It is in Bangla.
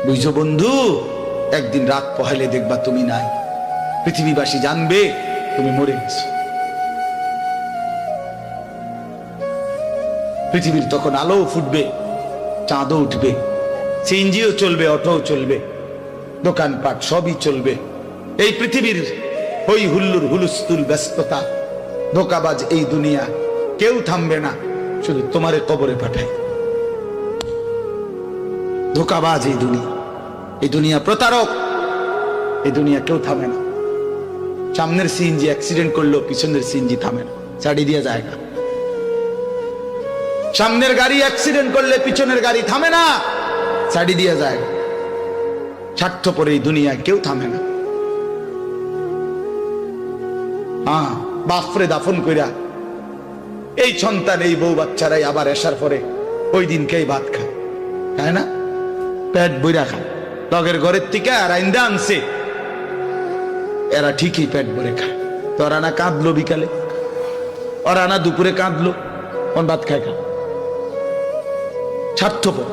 বুঝছো বন্ধু, একদিন রাত পোহাইলে দেখবা তুমি নাই, পৃথিবীবাসী জানবে তুমি মরে গেছো। পৃথিবীর তখন আলো ফুটবে, চাঁদও উঠবে, সিএনজিও চলবে, অটোও চলবে, দোকানপাট সবই চলবে। এই পৃথিবীর হই হুল্লুর হুলুস্থুল ব্যস্ততা, ধোকাবাজ এই দুনিয়া, কেউ থামবে না, শুধু তোমারে কবরে পাঠায়। ধোকাবাজ এই দুনিয়া, এই দুনিয়া প্রতারক, এই দুনিয়া কেউ থামে না। সামনের সিএনজি অ্যাক্সিডেন্ট করলো, পিছনের সিএনজি থামে না, ছাড়ি দিয়ে যায় না। সামনের গাড়ি অ্যাক্সিডেন্ট করলে পিছনের গাড়ি থামে না, ছাড়ি দিয়ে যায়। স্বার্থপর এই দুনিয়ায় কেউ থামে না। হ্যাঁ, বাপরে দাফন কইরা এই সন্তান, এই বউ বাচ্চারাই আবার এসার পরে ওই দিনকেই ভাত খায়, তাই না? পেট বইরা খায়, লগের ঘরের থেকে আর আইন্দা আনছে, এরা ঠিকই পেট ভরে খায়। তো ওরা না কাঁদলো বিকালে, ওরা না দুপুরে কাঁদলো, কোন ভাত খায় খা। স্বার্থপর।